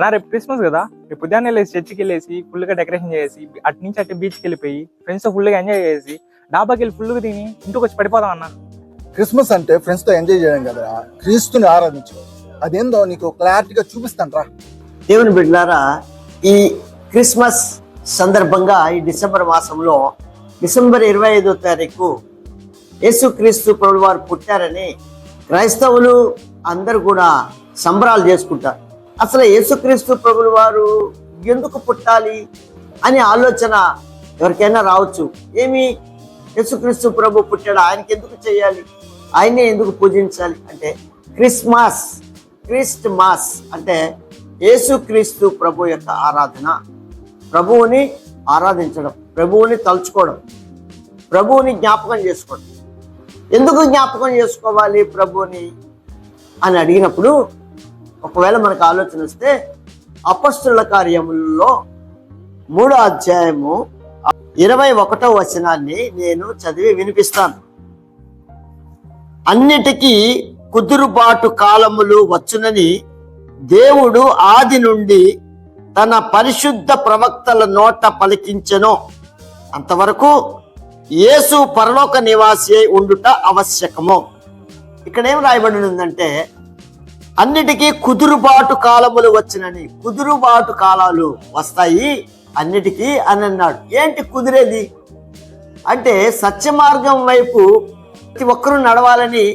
అలా రేపు క్రిస్మస్ కదా, రేపు ఉదయాన్నే వెళ్ళేసి చర్చికి వెళ్ళేసి ఫుల్గా డెకరేషన్ చేసి అటు నుంచి అటు బీచ్కి వెళ్ళిపోయి ఫ్రెండ్స్ తో ఫుల్గా ఎంజాయ్ చేసి డాబాకి వెళ్ళి ఫుల్గా తిని ఇంటికి వచ్చి పడిపోదాం అన్న. క్రిస్మస్ అంటే ఫ్రెండ్స్ తో ఎంజాయ్ చేయడం కదా, క్రీస్తుని ఆరాధించడం. అదేందో నీకు క్లారిటీగా చూపిస్తాను రా. దేవుని బిడ్డలారా, ఈ క్రిస్మస్ సందర్భంగా ఈ డిసెంబర్ మాసంలో డిసెంబర్ 25వ తారీఖు యేసుక్రీస్తు ప్రభువు వారు పుట్టారని క్రైస్తవులు అందరూ కూడా సంబరాలు చేసుకుంటారు. అసలు యేసుక్రీస్తు ప్రభువు వారు ఎందుకు పుట్టాలి అనే ఆలోచన ఎవరికైనా రావచ్చు. ఏమి యేసుక్రీస్తు ప్రభు పుట్టాడు, ఆయనకి ఎందుకు చేయాలి, ఆయనే ఎందుకు పూజించాలి అంటే క్రిస్ట్ మాస్ అంటే యేసుక్రీస్తు ప్రభు యొక్క ఆరాధన, ప్రభువుని ఆరాధించడం, ప్రభువుని తలుచుకోవడం, ప్రభువుని జ్ఞాపకం చేసుకోవడం. ఎందుకు జ్ఞాపకం చేసుకోవాలి ప్రభువుని అని అడిగినప్పుడు ఒకవేళ మనకు ఆలోచన వస్తే అపొస్తలుల కార్యములలో 3వ అధ్యాయము 21వ వచనాన్ని నేను చదివి వినిపిస్తాను. అన్నిటికీ కుదురుబాటు కాలములు వచ్చునని దేవుడు ఆది నుండి తన పరిశుద్ధ ప్రవక్తల నోట పలికించెను. అంతవరకు యేసు పరలోక నివాసి అయి ఉండుట ఆవశ్యకము. ఇక్కడ ఏం రాయబడి ఉందంటే అన్నిటికీ కుదురుబాటు కాలములు వచ్చినని. కుదురుబాటు కాలాలు వస్తాయి అన్నిటికీ అని అన్నాడు. ఏంటి కుదిరేది అంటే సత్య మార్గం వైపు ప్రతి ఒక్కరూ నడవాలని,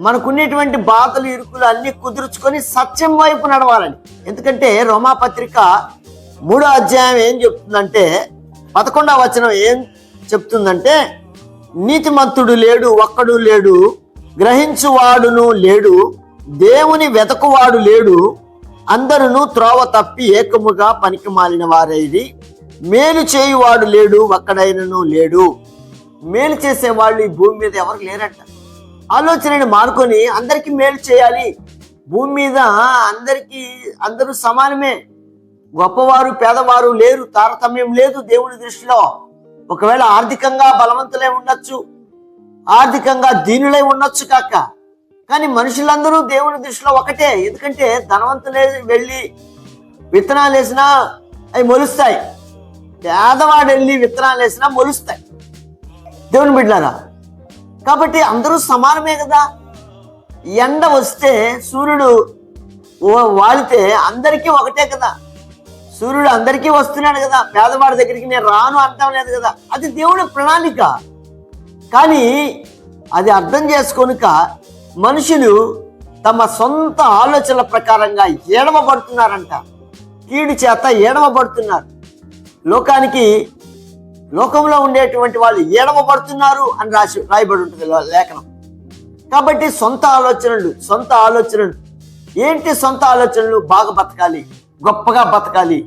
మనకున్నటువంటి బాధలు ఇరుకులు అన్ని కుదుర్చుకొని సత్యం వైపు నడవాలని. ఎందుకంటే రోమాపత్రిక 3వ అధ్యాయం ఏం చెప్తుందంటే 11వ వచనం ఏం చెప్తుందంటే నీతిమంతుడు లేడు, ఒక్కడు లేడు, గ్రహించువాడును లేడు, దేవుని వెతకువాడు లేడు, అందరును త్రోవ తప్పి ఏకముగా పనికి మాలిన వారైది, మేలు చేయువాడు లేడు, ఒక్కడైనను లేడు. మేలు చేసేవాళ్ళు ఈ భూమి మీద ఎవరు లేరంట. ఆలోచనని మానుకొని అందరికీ మేలు చేయాలి. భూమి మీద అందరూ సమానమే, గొప్పవారు పేదవారు లేరు, తారతమ్యం లేదు దేవుని దృష్టిలో. ఒకవేళ ఆర్థికంగా బలవంతులై ఉండొచ్చు, ఆర్థికంగా దీనులై ఉండొచ్చు కాక, కానీ మనుషులందరూ దేవుని దృష్టిలో ఒకటే. ఎందుకంటే ధనవంతులే వెళ్ళి విత్తనాలు వేసినా అవి మొలుస్తాయి, పేదవాడు వెళ్ళి విత్తనాలు వేసినా మొలుస్తాయి. దేవుని బిడ్డలారా, కాబట్టి అందరూ సమానమే కదా. ఎండ వస్తే సూర్యుడు వాలితే అందరికీ ఒకటే కదా. సూర్యుడు అందరికీ వస్తున్నాడు కదా, పేదవాడి దగ్గరికి నేను రాను అంటాం లేదు కదా. అది దేవుడి ప్రణాళిక. కానీ అది అర్థం చేసుకోనుక మనుషులు తమ సొంత ఆలోచనల ప్రకారంగా ఏడవబడుతున్నారంట, కీడు చేత ఏడవబడుతున్నారు. లోకంలో ఉండేటువంటి వాళ్ళు ఏడవబడుతున్నారు అని రాయబడి ఉంటుంది లేఖనం. కాబట్టి సొంత ఆలోచనలు ఏంటి? సొంత ఆలోచనలు బాగా బతకాలి, గొప్పగా బతకాలి,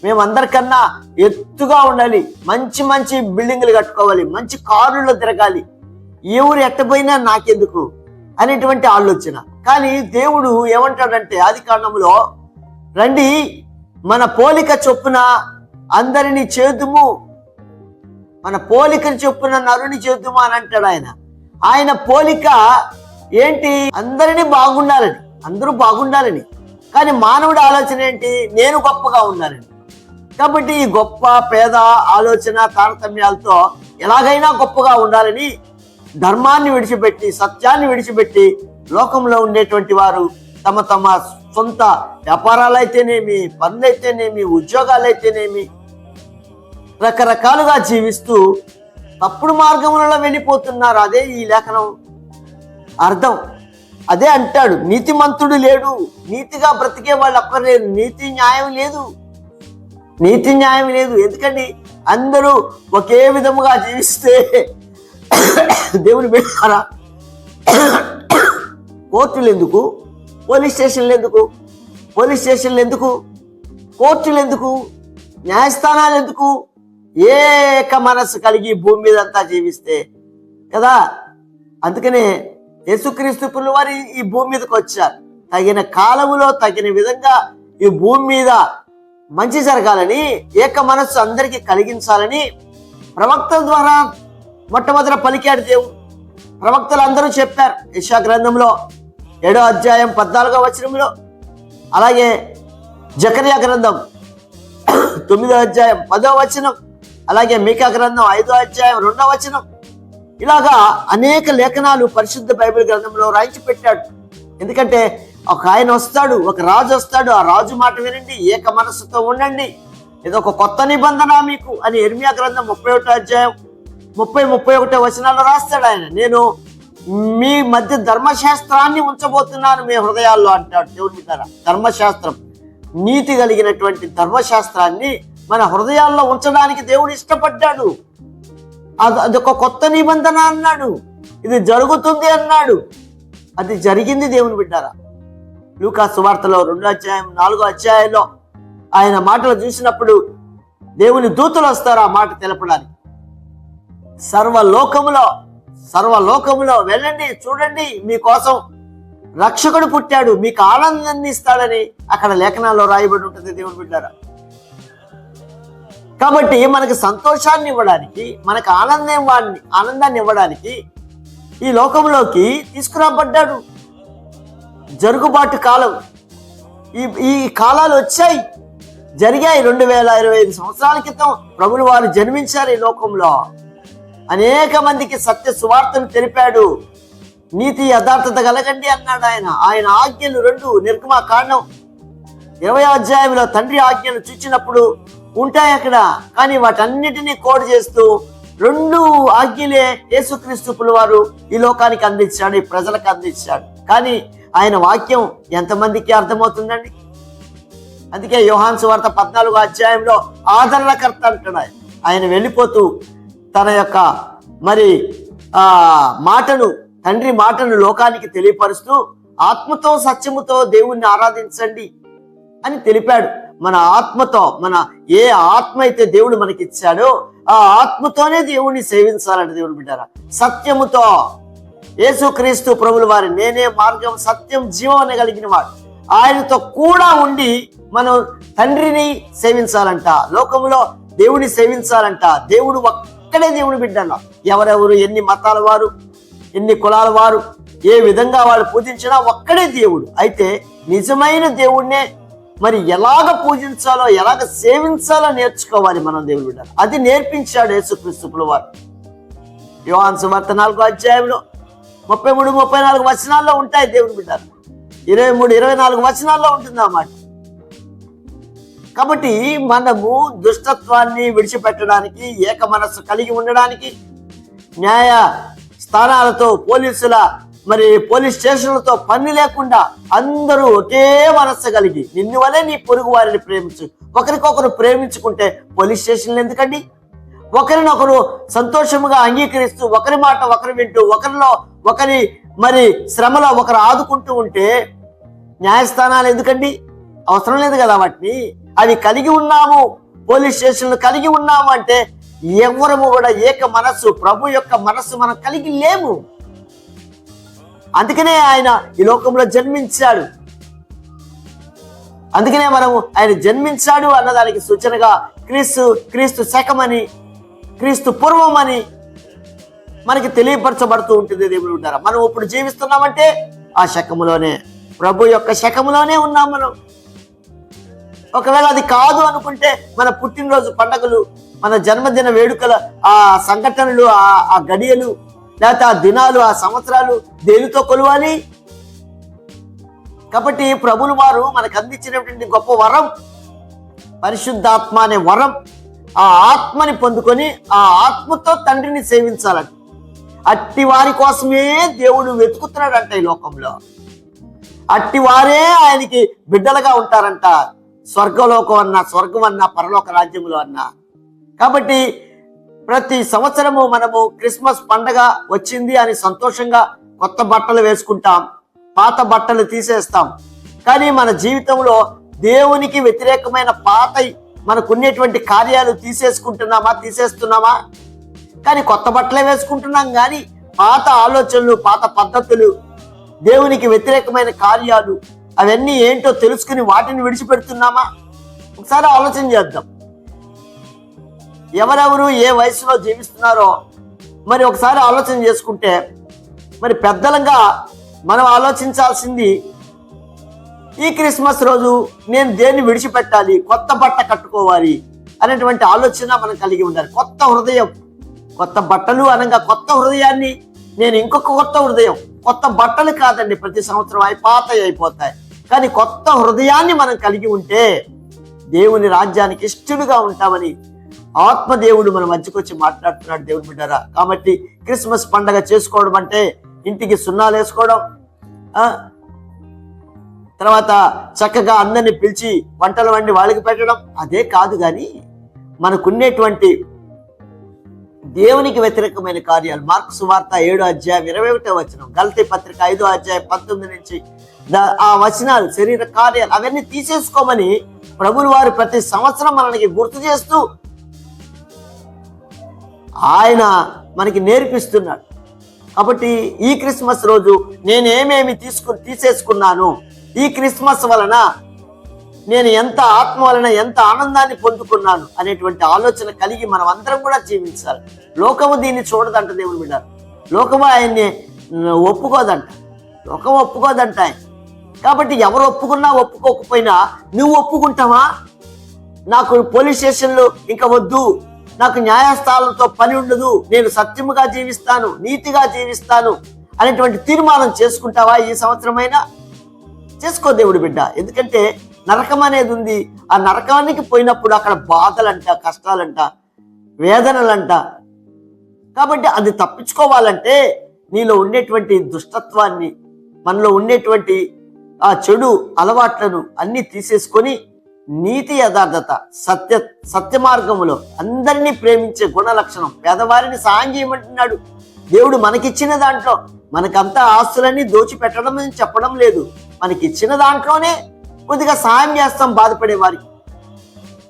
మేమందరికన్నా ఎత్తుగా ఉండాలి, మంచి మంచి బిల్డింగ్లు కట్టుకోవాలి, మంచి కారుల్లో తిరగాలి, ఎవరు ఎట్టపోయినా నాకెందుకు అనేటువంటి ఆలోచన. కానీ దేవుడు ఏమంటాడంటే ఆదికాండములో, రండి మన పోలిక చొప్పున అందరినీ చేద్దుము, మన పోలికను చొప్పున నరుని చేద్దుము అని అంటాడు ఆయన. ఆయన పోలిక ఏంటి? అందరినీ బాగుండాలని, అందరూ బాగుండాలని. కానీ మానవుడి ఆలోచన ఏంటి? నేను గొప్పగా ఉండాలని. కాబట్టి ఈ గొప్ప పేద ఆలోచన తారతమ్యాలతో ఎలాగైనా గొప్పగా ఉండాలని ధర్మాన్ని విడిచిపెట్టి, సత్యాన్ని విడిచిపెట్టి లోకంలో ఉండేటువంటి వారు తమ తమ సొంత వ్యాపారాలు అయితేనేమి, పనులైతేనేమి, ఉద్యోగాలైతేనేమి రకరకాలుగా జీవిస్తూ తప్పుడు మార్గములలో వెళ్ళిపోతున్నారు. అదే ఈ లేఖనం అర్థం. అదే అంటాడు, నీతిమంతుడు లేడు, నీతిగా బ్రతికే వాళ్ళు ఒక్కరు లేరు, నీతి న్యాయం లేదు. ఎందుకండి అందరూ ఒకే విధముగా జీవిస్తే దేవుని బిడ్డలారా, కోర్టులు ఎందుకు, పోలీస్ స్టేషన్లు ఎందుకు, కోర్టులు ఎందుకు, న్యాయస్థానాలు ఎందుకు? ఏక మనస్సు కలిగి భూమి మీద అంతా జీవిస్తే కదా. అందుకనే యేసుక్రీస్తు వారు ఈ భూమి మీదకి వచ్చారు. తగిన కాలములో తగిన విధంగా ఈ భూమి మీద మంచి జరగాలని, ఏక మనస్సు అందరికీ కలిగించాలని ప్రవక్తల ద్వారా మొట్టమొదట పలికాడు దేవుడు. ప్రవక్తలు అందరూ చెప్పారు. యెషయా గ్రంథంలో 7వ అధ్యాయం 14వ వచనంలో, అలాగే జకర్యా గ్రంథం 9వ అధ్యాయం 10వ వచనం, అలాగే మీకా గ్రంథం 5వ అధ్యాయం 2వ వచనం, ఇలాగా అనేక లేఖనాలు పరిశుద్ధ బైబిల్ గ్రంథంలో రాయించి పెట్టాడు. ఎందుకంటే ఒక ఆయన వస్తాడు, ఒక రాజు వస్తాడు, ఆ రాజు మాట వినండి, ఏక మనస్సుతో ఉండండి, ఇది ఒక కొత్త నిబంధన మీకు అని యెర్మీయా గ్రంథం 31వ అధ్యాయం 30-31 వచనాల్లో రాస్తాడు ఆయన. నేను మీ మధ్య ధర్మశాస్త్రాన్ని ఉంచబోతున్నాను మీ హృదయాల్లో అంటాడు దేవుని బిడ్డలారా. ధర్మశాస్త్రం, నీతి కలిగినటువంటి ధర్మశాస్త్రాన్ని మన హృదయాల్లో ఉంచడానికి దేవుడు ఇష్టపడ్డాడు. అదొక కొత్త నిబంధన అన్నాడు, ఇది జరుగుతుంది అన్నాడు, అది జరిగింది దేవుని బిడ్డారా. లూకా సువార్తలో 2వ అధ్యాయం 4వ అధ్యాయంలో ఆయన మాటలు చూసినప్పుడు దేవుని దూతలు వస్తారు ఆ మాట తెలపడానికి. సర్వలోకములో వెళ్ళండి, చూడండి, మీకోసం రక్షకుడు పుట్టాడు, మీకు ఆనందాన్ని ఇస్తాడని అక్కడ లేఖనాల్లో రాయబడి ఉంటుంది దేవుని బిడ్డారా. కాబట్టి మనకు సంతోషాన్ని ఇవ్వడానికి, మనకు ఆనందాన్ని ఇవ్వడానికి ఈ లోకంలోకి తీసుకురాబడ్డాడు. జరుగుబాటు కాలం, ఈ కాలాలు వచ్చాయి, జరిగాయి. 2025 సంవత్సరాల క్రితం ప్రభులు వారు జన్మించారు ఈ లోకంలో. అనేక మందికి సత్య సువార్తను తెలిపాడు. నీతి యథార్థత కలగండి అన్నాడు ఆయన. ఆయన ఆజ్ఞలు 2 నిర్గమకాండం 20వ అధ్యాయంలో తండ్రి ఆజ్ఞలు చూచినప్పుడు ఉంటాయి అక్కడ, కానీ వాటన్నిటినీ కోడ్ చేస్తూ 2 ఆజ్ఞలే యేసుక్రీస్తు వారు ఈ లోకానికి అందించాడు, ఈ ప్రజలకు అందించాడు. కానీ ఆయన వాక్యం ఎంతమందికి అర్థమవుతుందండి? అందుకే యోహాను సువార్త 14వ అధ్యాయంలో ఆదరణకర్త అంటాడు ఆయన వెళ్ళిపోతూ తన యొక్క తండ్రి మాటను లోకానికి తెలియపరుస్తూ ఆత్మతో సత్యముతో దేవుణ్ణి ఆరాధించండి అని తెలిపాడు. మన ఆత్మతో, ఏ ఆత్మ అయితే దేవుడు మనకిచ్చాడో ఆ ఆత్మతోనే దేవుణ్ణి సేవించాలంటే దేవుని బిడ్డారా. సత్యముతో, యేసుక్రీస్తు ప్రభుల వారి నేనే మార్గం సత్యం జీవం అనగలిగిన వాడు, ఆయనతో కూడా ఉండి మనం తండ్రిని సేవించాలంట, లోకములో దేవుని సేవించాలంట. దేవుడు ఒక్కడే దేవుని బిడ్డల. ఎవరెవరు ఎన్ని మతాల వారు, ఎన్ని కులాల వారు, ఏ విధంగా వాళ్ళు పూజించినా ఒక్కడే దేవుడు. అయితే నిజమైన దేవుణ్ణే ఎలాగ పూజించాలో, ఎలాగ సేవించాలో నేర్చుకోవాలి మనం దేవుని బిడ్డ. అది నేర్పించాడు యేసుక్రీస్తు వారు. యోహాను సువార్త 4వ అధ్యాయంలో 33-34 వచనాల్లో ఉంటాయి దేవుని బిడ్డ. 23-24 వచనాల్లో ఉంటుంది అన్నమాట. కాబట్టి మనము దుష్టత్వాన్ని విడిచిపెట్టడానికి, ఏక మనస్సు కలిగి ఉండడానికి, న్యాయ స్థానాలతో పోలీస్ స్టేషన్లతో పని లేకుండా అందరూ ఒకే మనస్సు కలిగి నిన్ను వలే నీ పొరుగు వారిని ప్రేమించు, ఒకరికొకరు ప్రేమించుకుంటే పోలీస్ స్టేషన్లు ఎందుకండి? ఒకరినొకరు సంతోషముగా అంగీకరిస్తూ, ఒకరి మాట ఒకరు వింటూ, ఒకరిలో ఒకరి శ్రమలో ఒకరు ఆదుకుంటూ ఉంటే న్యాయస్థానాలు ఎందుకండి? అవసరం లేదు కదా వాటిని. అవి కలిగి ఉన్నాము, పోలీస్ స్టేషన్లు కలిగి ఉన్నాము అంటే ఎవరము కూడా ఏక మనస్సు, ప్రభు యొక్క మనస్సు మనం కలిగి లేము. అందుకనే ఆయన ఈ లోకంలో జన్మించాడు. అందుకనే మనము ఆయన జన్మించాడు అన్నదానికి సూచనగా క్రీస్తు శకమని, క్రీస్తు పూర్వమని మనకి తెలియపరచబడుతూ ఉంటుంది దేవుడు ఉంటారా. మనం ఇప్పుడు జీవిస్తున్నామంటే ఆ శకములోనే, ప్రభు యొక్క శకములోనే ఉన్నాం మనం. ఒకవేళ అది కాదు అనుకుంటే మన పుట్టినరోజు పండుగలు, మన జన్మదిన వేడుకల ఆ సంఘటనలు, ఆ గడియలు, లేకపోతే ఆ దినాలు, ఆ సంవత్సరాలు దేనితో కొలవాలి? కాబట్టి ప్రభులు వారు మనకు అందించినటువంటి గొప్ప వరం పరిశుద్ధాత్మ అనే వరం. ఆ ఆత్మని పొందుకొని ఆ ఆత్మతో తండ్రిని సేవించాలంట. అట్టి వారి కోసమే దేవుడు వెతుకుతున్నాడంట ఈ లోకంలో. అట్టి వారే ఆయనకి బిడ్డలుగా ఉంటారంట, స్వర్గలోకం అన్నా, స్వర్గం అన్నా, పరలోక రాజ్యములో అన్నా. కాబట్టి ప్రతి సంవత్సరము మనము క్రిస్మస్ పండగ వచ్చింది అని సంతోషంగా కొత్త బట్టలు వేసుకుంటాం, పాత బట్టలు తీసేస్తాం. కానీ మన జీవితంలో దేవునికి వ్యతిరేకమైన పాత మనకున్నటువంటి కార్యాలు తీసేస్తున్నామా? కానీ కొత్త బట్టలే వేసుకుంటున్నాం. కానీ పాత ఆలోచనలు, పాత పద్ధతులు, దేవునికి వ్యతిరేకమైన కార్యాలు అవన్నీ ఏంటో తెలుసుకుని వాటిని విడిచిపెడుతున్నామా? ఒకసారి ఆలోచన చేద్దాం. ఎవరెవరు ఏ వయసులో జీవిస్తున్నారో ఒకసారి ఆలోచన చేసుకుంటే పెద్దలుగా మనం ఆలోచించాల్సింది ఈ క్రిస్మస్ రోజు నేను దేన్ని విడిచిపెట్టాలి, కొత్త బట్ట కట్టుకోవాలి అనేటువంటి ఆలోచన మనం కలిగి ఉండాలి. కొత్త హృదయం, కొత్త బట్టలు అనగా కొత్త హృదయాన్ని, నేను ఇంకొక కొత్త హృదయం, కొత్త బట్టలు కాదండి, ప్రతి సంవత్సరం పాతవి అయిపోతాయి. కానీ కొత్త హృదయాన్ని మనం కలిగి ఉంటే దేవుని రాజ్యానికి ఇష్టడుగా ఉంటామని ఆత్మదేవుడు మన మధ్యకు వచ్చి మాట్లాడుతున్నాడు దేవుని బిడ్డరా. కాబట్టి క్రిస్మస్ పండగ చేసుకోవడం అంటే ఇంటికి సున్నాలు వేసుకోవడం, తర్వాత చక్కగా అందరిని పిలిచి వంటలు వండి వాళ్ళకి పెట్టడం అదే కాదు. కానీ మనకున్నటువంటి దేవునికి వ్యతిరేకమైన కార్యాలు, మార్కు సువార్త 7:21, గలతీ పత్రిక 5:19 నుంచి ఆ వచనాలు, శరీర కార్యాలు అవన్నీ తీసేసుకోమని ప్రభువుల వారు ప్రతి సంవత్సరం మనకి గుర్తు చేస్తూ ఆయన మనకి నేర్పిస్తున్నాడు. కాబట్టి ఈ క్రిస్మస్ రోజు నేనేమేమి తీసేసుకున్నాను, ఈ క్రిస్మస్ వలన నేను ఎంత ఆత్మ వలన ఎంత ఆనందాన్ని పొందుకున్నాను అనేటువంటి ఆలోచన కలిగి మనం అందరం కూడా జీవించాలి. లోకము దీన్ని చూడదంట దేవుని బిడ్డ, లోకము ఆయన్ని ఒప్పుకోదంట, లోకం ఒప్పుకోదంట ఆయన. కాబట్టి ఎవరు ఒప్పుకున్నా ఒప్పుకోకపోయినా నువ్వు ఒప్పుకుంటావా? నాకు పోలీస్ స్టేషన్లు ఇంకా వద్దు, నాకు న్యాయస్థానంతో పని ఉండదు, నేను సత్యముగా జీవిస్తాను, నీతిగా జీవిస్తాను అనేటువంటి తీర్మానం చేసుకుంటావా? ఈ సంవత్సరమైనా చేసుకో దేవుడి బిడ్డ. ఎందుకంటే నరకం అనేది ఉంది. ఆ నరకానికి పోయినప్పుడు అక్కడ బాధలంట, కష్టాలంట, వేదనలంట. కాబట్టి అది తప్పించుకోవాలంటే నీలో ఉండేటువంటి దుష్టత్వాన్ని, మనలో ఉండేటువంటి ఆ చెడు అలవాట్లను అన్ని తీసేసుకొని నీతి, యథార్థత, సత్య మార్గములో అందరినీ ప్రేమించే గుణ లక్షణం, పేదవారిని సాయం చేయమంటున్నాడు దేవుడు. మనకిచ్చిన దాంట్లో, మనకంతా ఆస్తులన్నీ దోచిపెట్టడం అని చెప్పడం లేదు, మనకిచ్చిన దాంట్లోనే కొద్దిగా సాయం చేస్తాం బాధపడే వారికి.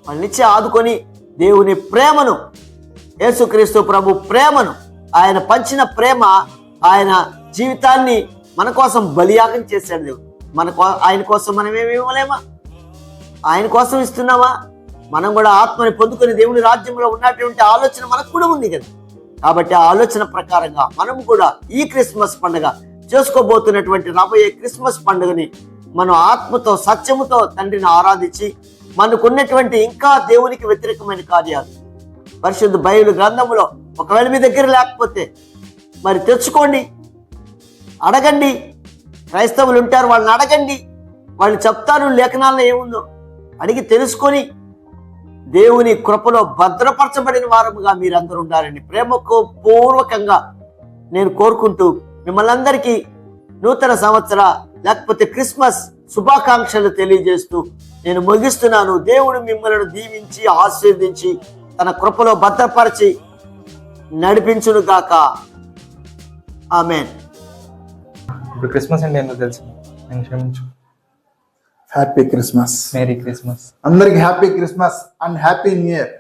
వాళ్ళనిచ్చి ఆదుకొని దేవుని ప్రేమను, యేసుక్రీస్తు ప్రభు ప్రేమను, ఆయన పంచిన ప్రేమ, ఆయన జీవితాన్ని మన కోసం బలియాగం చేశాడు దేవుడు. ఆయన కోసం మనం ఏమి ఇవ్వలేమా? ఆయన కోసం ఇస్తున్నామా? మనం కూడా ఆత్మని పొందుకొని దేవుని రాజ్యంలో ఉన్నటువంటి ఆలోచన మనకు కూడా ఉంది కదా. కాబట్టి ఆ ఆలోచన ప్రకారంగా మనం కూడా ఈ క్రిస్మస్ పండుగ చేసుకోబోతున్నటువంటి రాబోయే క్రిస్మస్ పండుగని మనం ఆత్మతో, సత్యముతో తండ్రిని ఆరాధించి, మనకున్నటువంటి ఇంకా దేవునికి వ్యతిరేకమైన కార్యాలు పరిశుద్ధ బైబిల్ గ్రంథములో ఒకవేళ మీ దగ్గర లేకపోతే మరి తెచ్చుకోండి, అడగండి. క్రైస్తవులు ఉంటారు, వాళ్ళని అడగండి, వాళ్ళు చెప్తారు లేఖనాల్లో ఏముందో అడిగి తెలుసుకొని దేవుని కృపలో భద్రపరచబడిన వారముగా మీరందరూ ఉండాలని ప్రేమకు పూర్వకంగా నేను కోరుకుంటూ మిమ్మల్ని అందరికీ నూతన సంవత్సర లేకపోతే క్రిస్మస్ శుభాకాంక్షలు తెలియజేస్తూ నేను ముగిస్తున్నాను. దేవుడు మిమ్మల్ని దీవించి ఆశీర్వదించి తన కృపలో భద్రపరిచి నడిపించును గాక. ఆమేన్. ఇప్పుడు క్రిస్మస్ అంటే ఏంటో తెలుసు, నేను క్షమించు. Happy Christmas. Merry Christmas. అందరికి happy Christmas and happy new year.